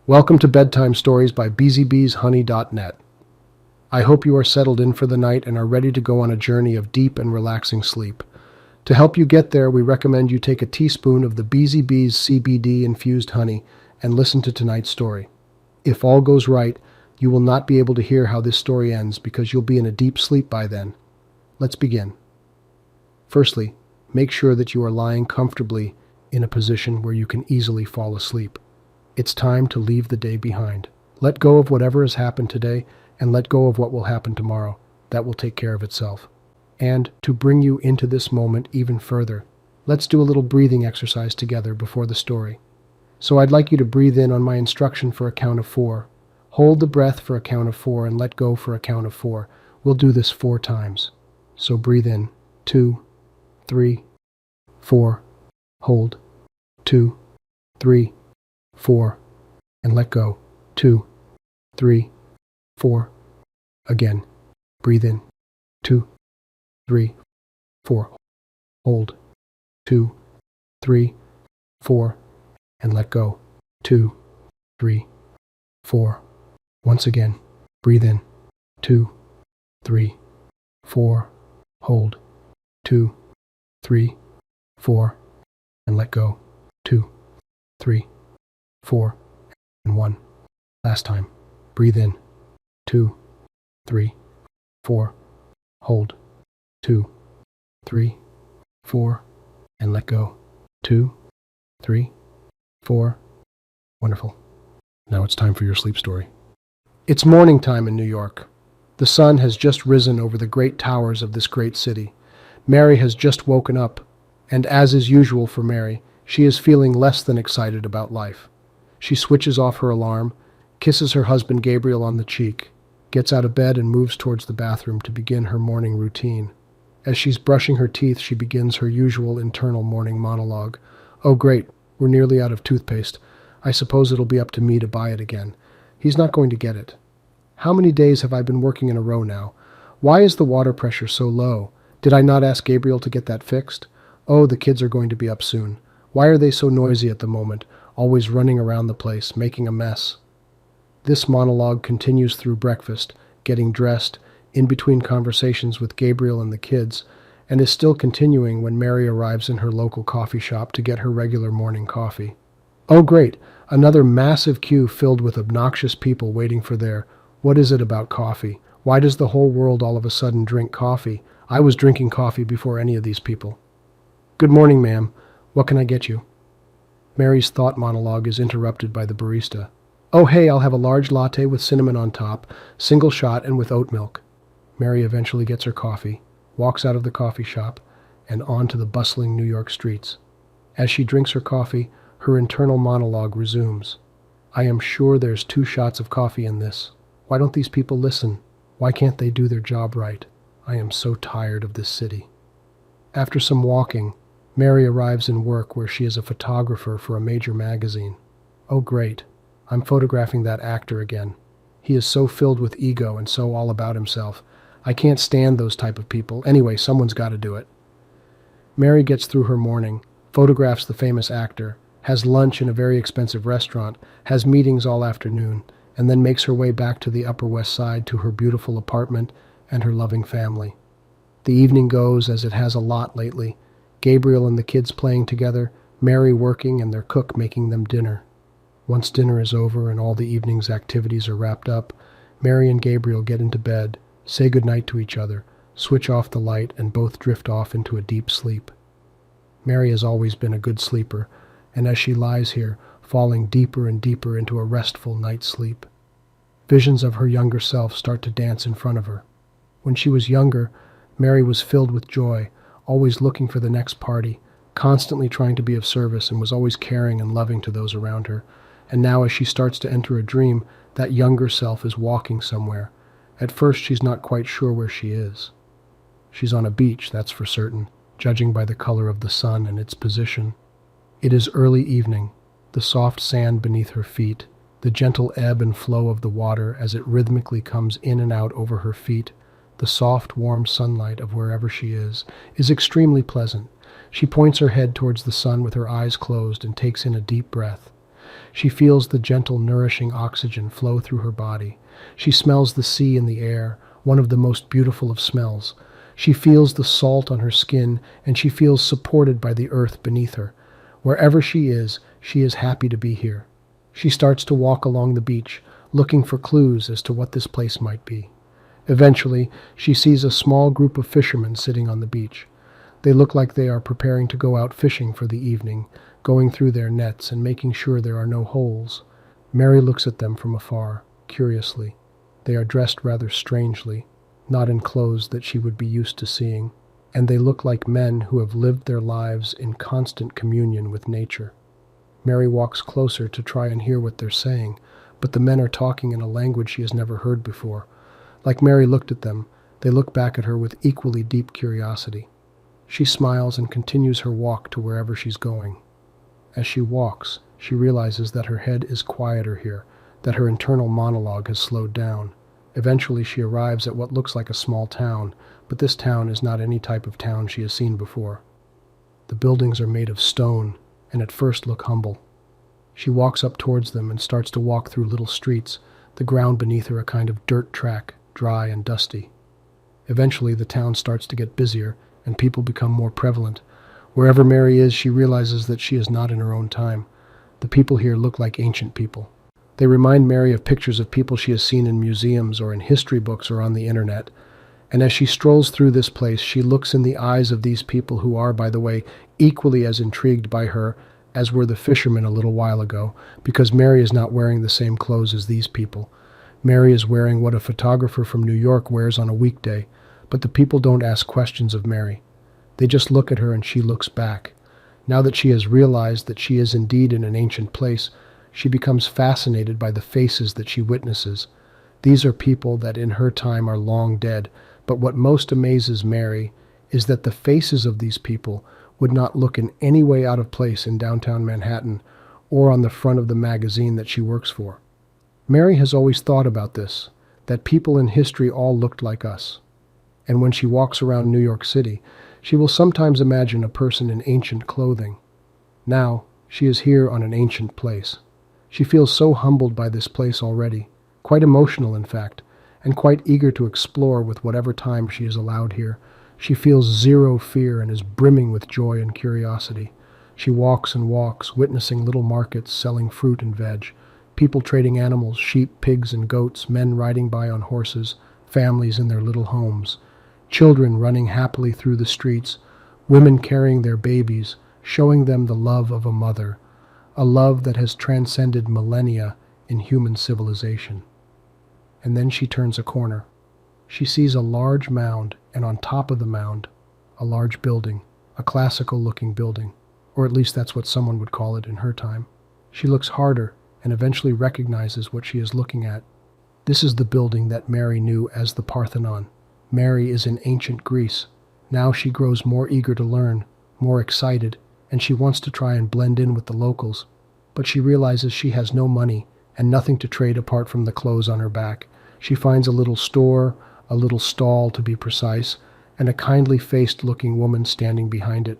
Welcome to Bedtime Stories by BeezyBeezHoney.net. I hope you are settled in for the night and are ready to go on a journey of deep and relaxing sleep. To help you get there, we recommend you take a teaspoon of the Beezy Beez CBD-infused honey and listen to tonight's story. If all goes right, you will not be able to hear how this story ends because you'll be in a deep sleep by then. Let's begin. Firstly, make sure that you are lying comfortably in a position where you can easily fall asleep. It's time to leave the day behind. Let go of whatever has happened today and let go of what will happen tomorrow. That will take care of itself. And to bring you into this moment even further, let's do a little breathing exercise together before the story. So I'd like you to breathe in on my instruction for a count of 4. Hold the breath for a count of 4 and let go for a count of 4. We'll do this 4 times. So breathe in. 2, 3, 4. Hold. 2, 3, 4, and let go. 2, 3, 4. Again. Breathe in. 2, 3, 4. Hold. 2, 3, 4, and let go. 2, 3, 4. Once again. Breathe in. 2, 3, 4. Hold. 2, 3, 4, and let go. 2, 3, 4, and 1. Last time. Breathe in. 2, 3, 4. Hold. 2, 3, 4, and let go. 2, 3, 4. Wonderful. Now it's time for your sleep story. It's morning time in New York. The sun has just risen over the great towers of this great city. Mary has just woken up, and as is usual for Mary, she is feeling less than excited about life. She switches off her alarm, kisses her husband Gabriel on the cheek, gets out of bed and moves towards the bathroom to begin her morning routine. As she's brushing her teeth, she begins her usual internal morning monologue. Oh great, we're nearly out of toothpaste. I suppose it'll be up to me to buy it again. He's not going to get it. How many days have I been working in a row now? Why is the water pressure so low? Did I not ask Gabriel to get that fixed? Oh, the kids are going to be up soon. Why are they so noisy at the moment, always running around the place, making a mess? This monologue continues through breakfast, getting dressed, in between conversations with Gabriel and the kids, and is still continuing when Mary arrives in her local coffee shop to get her regular morning coffee. Oh great, another massive queue filled with obnoxious people waiting for their, what is it about coffee? Why does the whole world all of a sudden drink coffee? I was drinking coffee before any of these people. Good morning, ma'am. What can I get you? Mary's thought monologue is interrupted by the barista. Oh hey, I'll have a large latte with cinnamon on top, single shot and with oat milk. Mary eventually gets her coffee, walks out of the coffee shop, and onto the bustling New York streets. As she drinks her coffee, her internal monologue resumes. I am sure there's 2 shots of coffee in this. Why don't these people listen? Why can't they do their job right? I am so tired of this city. After some walking, Mary arrives in work where she is a photographer for a major magazine. Oh great, I'm photographing that actor again. He is so filled with ego and so all about himself. I can't stand those type of people. Anyway, someone's got to do it. Mary gets through her morning, photographs the famous actor, has lunch in a very expensive restaurant, has meetings all afternoon, and then makes her way back to the Upper West Side to her beautiful apartment and her loving family. The evening goes as it has a lot lately. Gabriel and the kids playing together, Mary working and their cook making them dinner. Once dinner is over and all the evening's activities are wrapped up, Mary and Gabriel get into bed, say goodnight to each other, switch off the light, and both drift off into a deep sleep. Mary has always been a good sleeper, and as she lies here, falling deeper and deeper into a restful night's sleep, visions of her younger self start to dance in front of her. When she was younger, Mary was filled with joy, always looking for the next party, constantly trying to be of service, and was always caring and loving to those around her. And now as she starts to enter a dream, that younger self is walking somewhere. At first she's not quite sure where she is. She's on a beach, that's for certain, judging by the color of the sun and its position. It is early evening, the soft sand beneath her feet, the gentle ebb and flow of the water as it rhythmically comes in and out over her feet, the soft, warm sunlight of wherever she is extremely pleasant. She points her head towards the sun with her eyes closed and takes in a deep breath. She feels the gentle, nourishing oxygen flow through her body. She smells the sea in the air, one of the most beautiful of smells. She feels the salt on her skin, and she feels supported by the earth beneath her. Wherever she is happy to be here. She starts to walk along the beach, looking for clues as to what this place might be. Eventually, she sees a small group of fishermen sitting on the beach. They look like they are preparing to go out fishing for the evening, going through their nets and making sure there are no holes. Mary looks at them from afar, curiously. They are dressed rather strangely, not in clothes that she would be used to seeing, and they look like men who have lived their lives in constant communion with nature. Mary walks closer to try and hear what they're saying, but the men are talking in a language she has never heard before. Like Mary looked at them, they look back at her with equally deep curiosity. She smiles and continues her walk to wherever she's going. As she walks, she realizes that her head is quieter here, that her internal monologue has slowed down. Eventually she arrives at what looks like a small town, but this town is not any type of town she has seen before. The buildings are made of stone, and at first look humble. She walks up towards them and starts to walk through little streets, the ground beneath her a kind of dirt track, dry and dusty. Eventually the town starts to get busier, and people become more prevalent. Wherever Mary is, she realizes that she is not in her own time. The people here look like ancient people. They remind Mary of pictures of people she has seen in museums or in history books or on the internet. And as she strolls through this place, she looks in the eyes of these people who are, by the way, equally as intrigued by her as were the fishermen a little while ago, because Mary is not wearing the same clothes as these people. Mary is wearing what a photographer from New York wears on a weekday, but the people don't ask questions of Mary. They just look at her and she looks back. Now that she has realized that she is indeed in an ancient place, she becomes fascinated by the faces that she witnesses. These are people that in her time are long dead, but what most amazes Mary is that the faces of these people would not look in any way out of place in downtown Manhattan or on the front of the magazine that she works for. Mary has always thought about this, that people in history all looked like us. And when she walks around New York City, she will sometimes imagine a person in ancient clothing. Now, she is here on an ancient place. She feels so humbled by this place already, quite emotional in fact, and quite eager to explore with whatever time she is allowed here. She feels zero fear and is brimming with joy and curiosity. She walks and walks, witnessing little markets selling fruit and veg, people trading animals, sheep, pigs, and goats, men riding by on horses, families in their little homes, children running happily through the streets, women carrying their babies, showing them the love of a mother, a love that has transcended millennia in human civilization. And then she turns a corner. She sees a large mound, and on top of the mound, a large building, a classical-looking building, or at least that's what someone would call it in her time. She looks harder and eventually recognizes what she is looking at. This is the building that Mary knew as the Parthenon. Mary is in ancient Greece. Now she grows more eager to learn, more excited, and she wants to try and blend in with the locals. But she realizes she has no money and nothing to trade apart from the clothes on her back. She finds a little store, a little stall to be precise, and a kindly-faced looking woman standing behind it.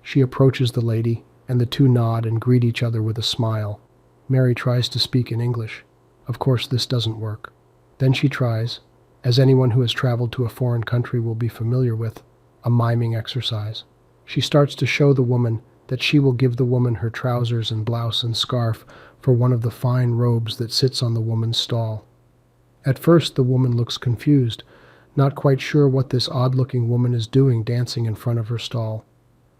She approaches the lady, and the two nod and greet each other with a smile. Mary tries to speak in English. Of course, this doesn't work. Then she tries, as anyone who has traveled to a foreign country will be familiar with, a miming exercise. She starts to show the woman that she will give the woman her trousers and blouse and scarf for one of the fine robes that sits on the woman's stall. At first the woman looks confused, not quite sure what this odd-looking woman is doing dancing in front of her stall.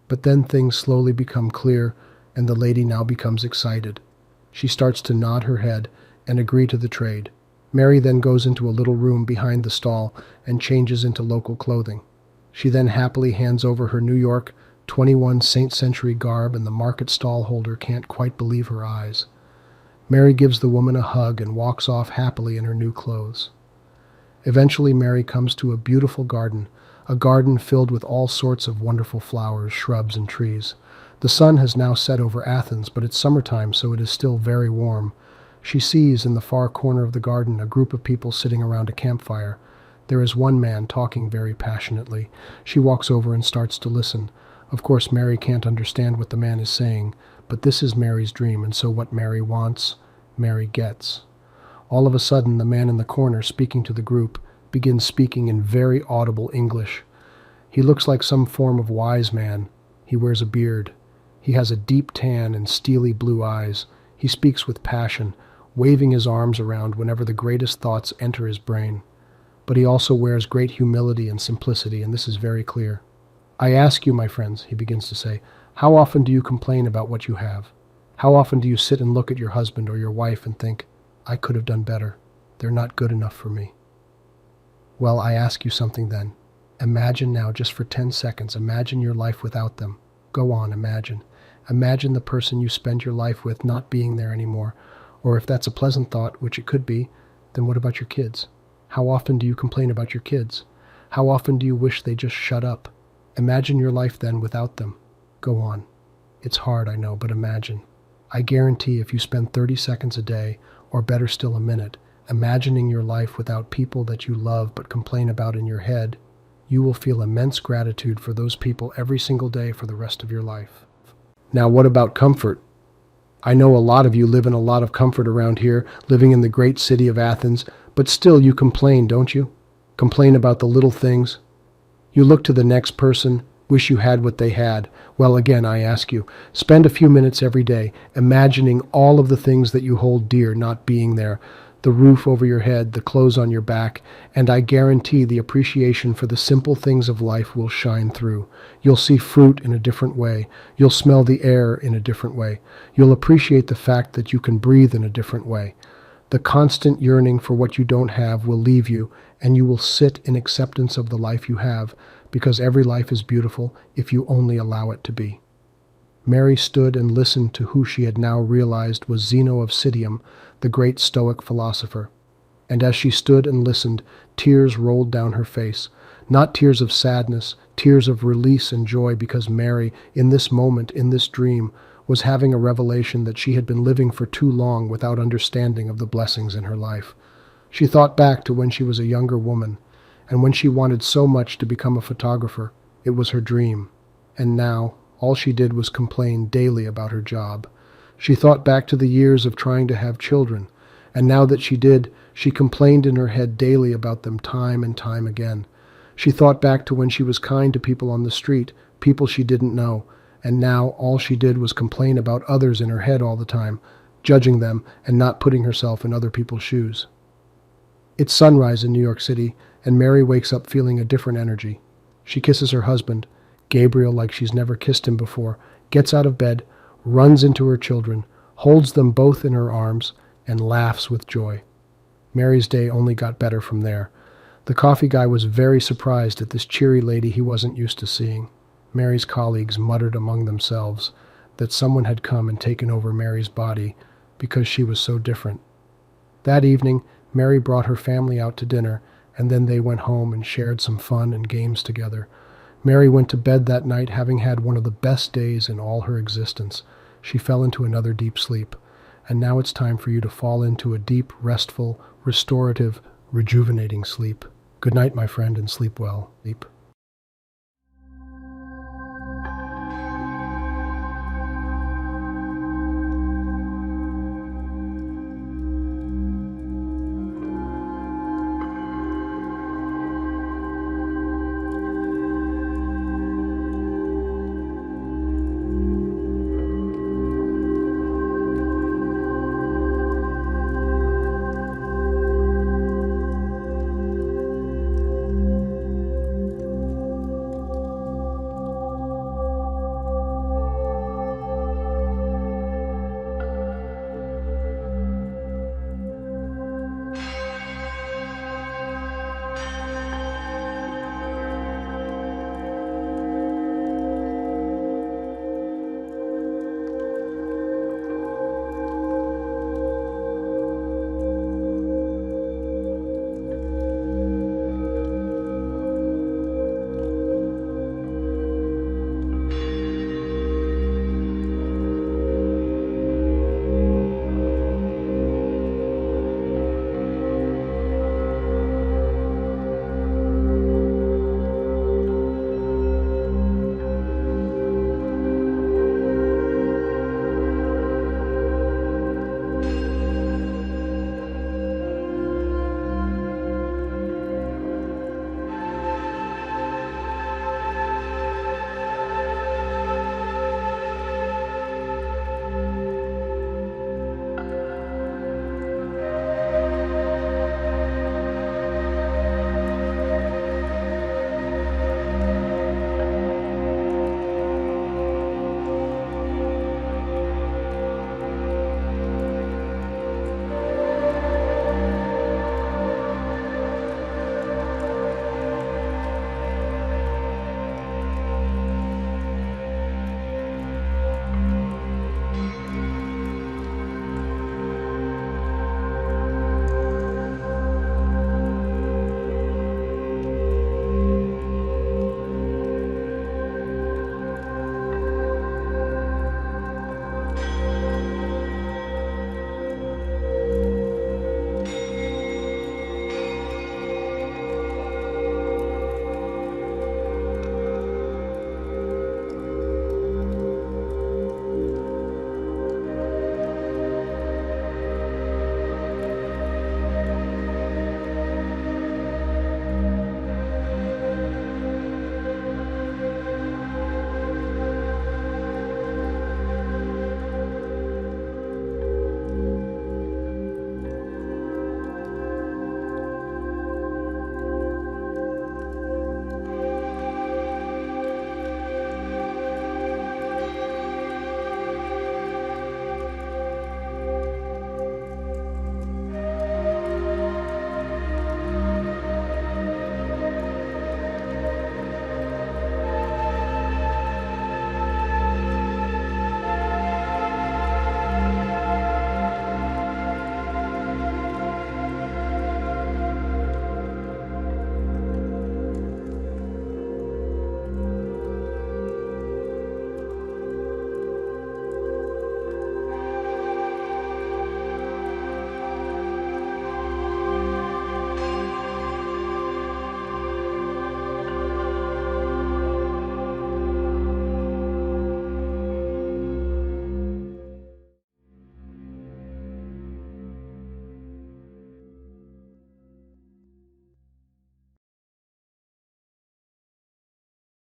But then things slowly become clear, and the lady now becomes excited. She starts to nod her head and agree to the trade. Mary then goes into a little room behind the stall and changes into local clothing. She then happily hands over her New York 21 Saint Century garb, and the market stall holder can't quite believe her eyes. Mary gives the woman a hug and walks off happily in her new clothes. Eventually Mary comes to a beautiful garden, a garden filled with all sorts of wonderful flowers, shrubs, and trees. The sun has now set over Athens, but it's summertime, so it is still very warm. She sees in the far corner of the garden a group of people sitting around a campfire. There is one man talking very passionately. She walks over and starts to listen. Of course, Mary can't understand what the man is saying, but this is Mary's dream, and so what Mary wants, Mary gets. All of a sudden, the man in the corner speaking to the group begins speaking in very audible English. He looks like some form of wise man. He wears a beard. He has a deep tan and steely blue eyes. He speaks with passion, waving his arms around whenever the greatest thoughts enter his brain. But he also wears great humility and simplicity, and this is very clear. I ask you, my friends, he begins to say, how often do you complain about what you have? How often do you sit and look at your husband or your wife and think, I could have done better. They're not good enough for me. Well, I ask you something then. Imagine now, just for 10 seconds, imagine your life without them. Go on, imagine. Imagine the person you spend your life with not being there anymore. Or if that's a pleasant thought, which it could be, then what about your kids? How often do you complain about your kids? How often do you wish they just shut up? Imagine your life then without them. Go on. It's hard, I know, but imagine. I guarantee if you spend 30 seconds a day, or better still a minute, imagining your life without people that you love but complain about in your head, you will feel immense gratitude for those people every single day for the rest of your life. Now, what about comfort? I know a lot of you live in a lot of comfort around here, living in the great city of Athens, but still you complain, don't you? Complain about the little things. You look to the next person, wish you had what they had. Well, again, I ask you, spend a few minutes every day imagining all of the things that you hold dear not being there, the roof over your head, the clothes on your back, and I guarantee the appreciation for the simple things of life will shine through. You'll see fruit in a different way. You'll smell the air in a different way. You'll appreciate the fact that you can breathe in a different way. The constant yearning for what you don't have will leave you, and you will sit in acceptance of the life you have, because every life is beautiful if you only allow it to be. Mary stood and listened to who she had now realized was Zeno of Citium, the great Stoic philosopher. And as she stood and listened, tears rolled down her face, not tears of sadness, tears of release and joy, because Mary, in this moment, in this dream, was having a revelation that she had been living for too long without understanding of the blessings in her life. She thought back to when she was a younger woman, and when she wanted so much to become a photographer. It was her dream. And now, all she did was complain daily about her job. She thought back to the years of trying to have children, and now that she did, she complained in her head daily about them time and time again. She thought back to when she was kind to people on the street, people she didn't know, and now all she did was complain about others in her head all the time, judging them and not putting herself in other people's shoes. It's sunrise in New York City, and Mary wakes up feeling a different energy. She kisses her husband, Gabriel, like she's never kissed him before, gets out of bed, runs into her children, holds them both in her arms, and laughs with joy. Mary's day only got better from there. The coffee guy was very surprised at this cheery lady he wasn't used to seeing. Mary's colleagues muttered among themselves that someone had come and taken over Mary's body because she was so different. That evening, Mary brought her family out to dinner, and then they went home and shared some fun and games together. Mary went to bed that night having had one of the best days in all her existence. She fell into another deep sleep, and now it's time for you to fall into a deep, restful, restorative, rejuvenating sleep. Good night, my friend, and sleep well. Sleep.